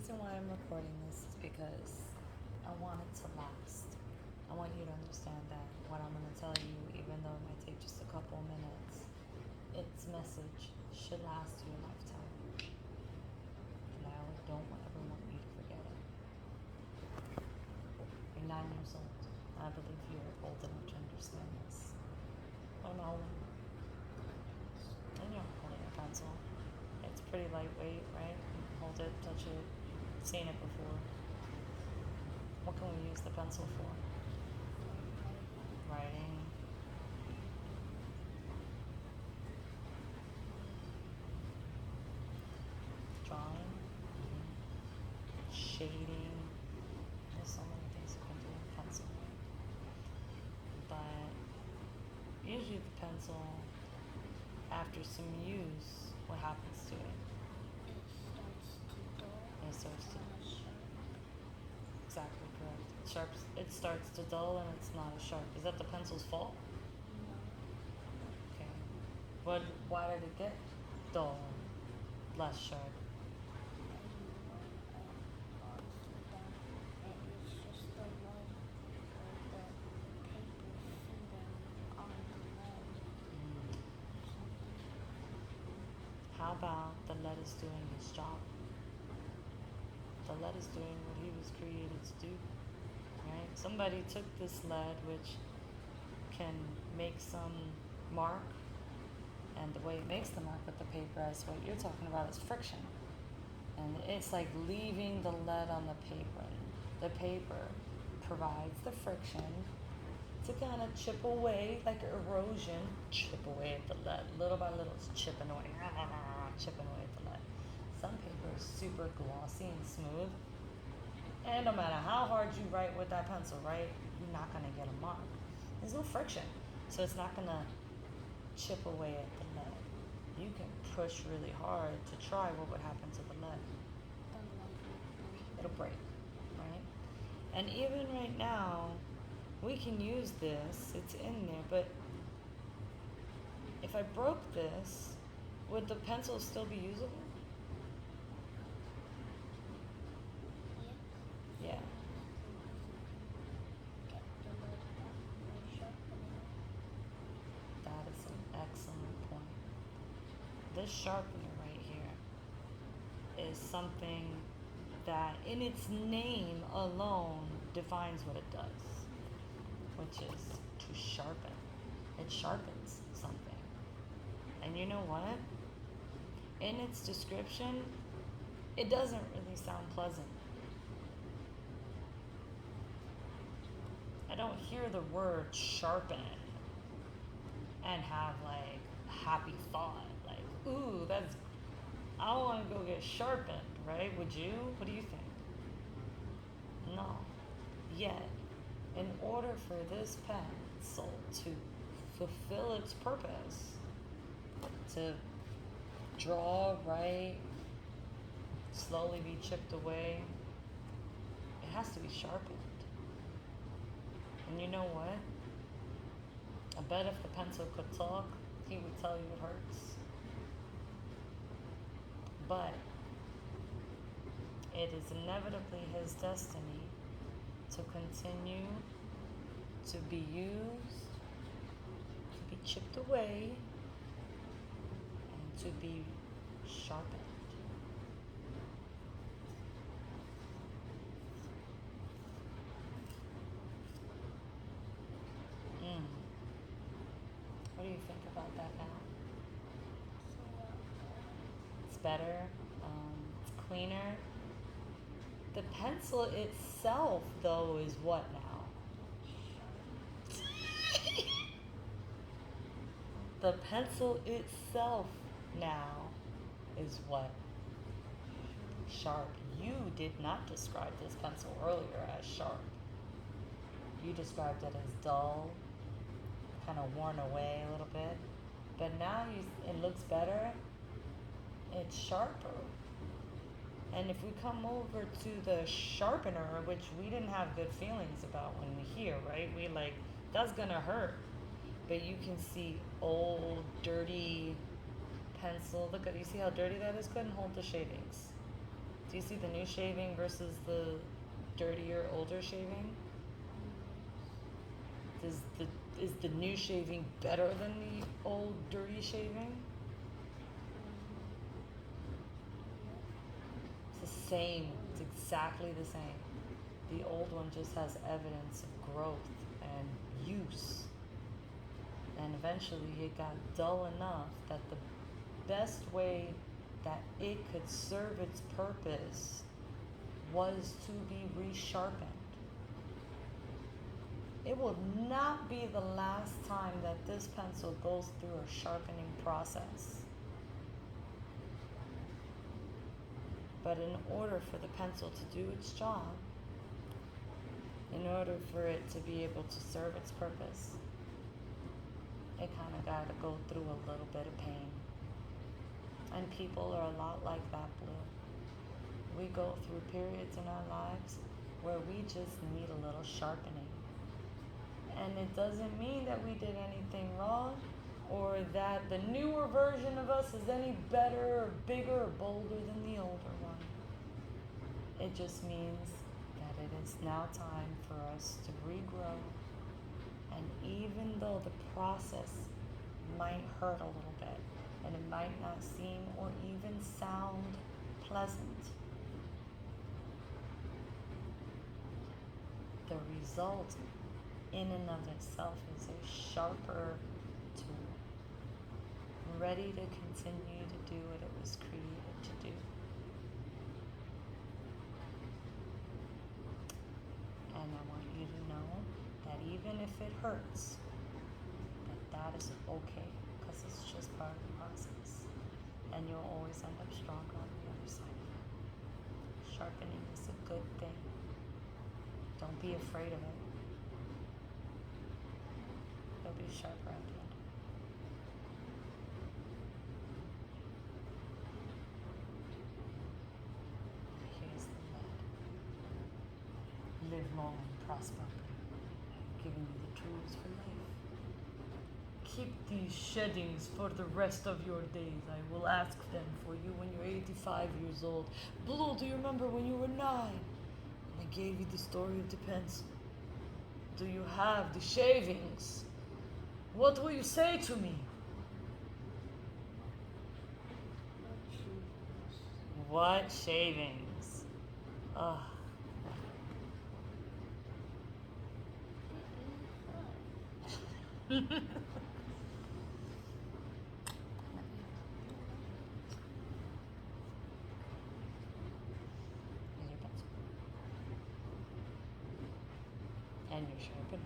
reason why I'm recording this is because I want it to last. I want you to understand that what I'm going to tell you, even though it might take just a couple minutes, its message should last you a lifetime. And I don't ever want you to forget it. You're 9 years old. I believe you're old enough to understand this. What am I holding? And you're holding a pencil. It's pretty lightweight, right? Hold it, touch it. Seen it before. What can we use the pencil for? Writing. Drawing. Shading. There's so many things you can do with pencil. But usually the pencil, after some use, what happens to it? It starts to exactly correct. It starts to dull and it's not as sharp. Is that the pencil's fault? Okay. Why did it get dull and less sharp? How about the lead is doing its job? The lead is doing what he was created to do, right? Somebody took this lead, which can make some mark, and the way it makes the mark with the paper, as what you're talking about, is friction. And it's like leaving the lead on the paper. The paper provides the friction to kind of chip away, like erosion, chip away at the lead. Little by little, it's chipping away, chipping away at the lead. Some paper is super glossy and smooth. And no matter how hard you write with that pencil, right, you're not going to get a mark. There's no friction. So it's not going to chip away at the lead. You can push really hard to try what would happen to the lead. It'll break, right? And even right now, we can use this. It's in there, but if I broke this, would the pencil still be usable? Yeah. That is an excellent point. This sharpener right here is something that in its name alone defines what it does, which is to sharpen. It sharpens something. And you know what? In its description, it doesn't really sound pleasant. I don't hear the word sharpen and have like a happy thought, like, ooh, I want to go get sharpened, right? Would you? What do you think? No. Yet, in order for this pencil to fulfill its purpose, to draw, write, slowly be chipped away, it has to be sharpened. And you know what? I bet if the pencil could talk, he would tell you it hurts. But it is inevitably his destiny to continue to be used, to be chipped away, and to be sharpened. What do you think about that now? It's better, it's cleaner. The pencil itself, though, is what now? The pencil itself now is what? Sharp. You did not describe this pencil earlier as sharp. You described it as dull, kind of worn away a little bit. But now it looks better. It's sharper. And if we come over to the sharpener, which we didn't have good feelings about when we hear, right? We like, that's gonna hurt. But you can see old, dirty pencil. Look at, you see how dirty that is? Couldn't hold the shavings. Do you see the new shaving versus the dirtier, older shaving? Is the new shaving better than the old, dirty shaving? It's the same. It's exactly the same. The old one just has evidence of growth and use. And eventually it got dull enough that the best way that it could serve its purpose was to be resharpened. It will not be the last time that this pencil goes through a sharpening process. But in order for the pencil to do its job, in order for it to be able to serve its purpose, it kind of got to go through a little bit of pain. And people are a lot like that, Blue. We go through periods in our lives where we just need a little sharpening. And it doesn't mean that we did anything wrong or that the newer version of us is any better or bigger or bolder than the older one. It just means that it is now time for us to regrow. And even though the process might hurt a little bit, and it might not seem or even sound pleasant, the result in and of itself is a sharper tool, ready to continue to do what it was created to do. And I want you to know that even if it hurts, that is okay, because it's just part of the process. And you'll always end up stronger on the other side. Sharpening is a good thing. Don't be afraid of it. You'll be sharper at the end. Here's the lead. Live long and prosper, giving you the tools for life. Keep these sheddings for the rest of your days. I will ask them for you when you're 85 years old. Blue, do you remember when you were 9? And I gave you the story of the pencil. Do you have the shavings? What will you say to me? What shavings? Ugh. And you're sharpening.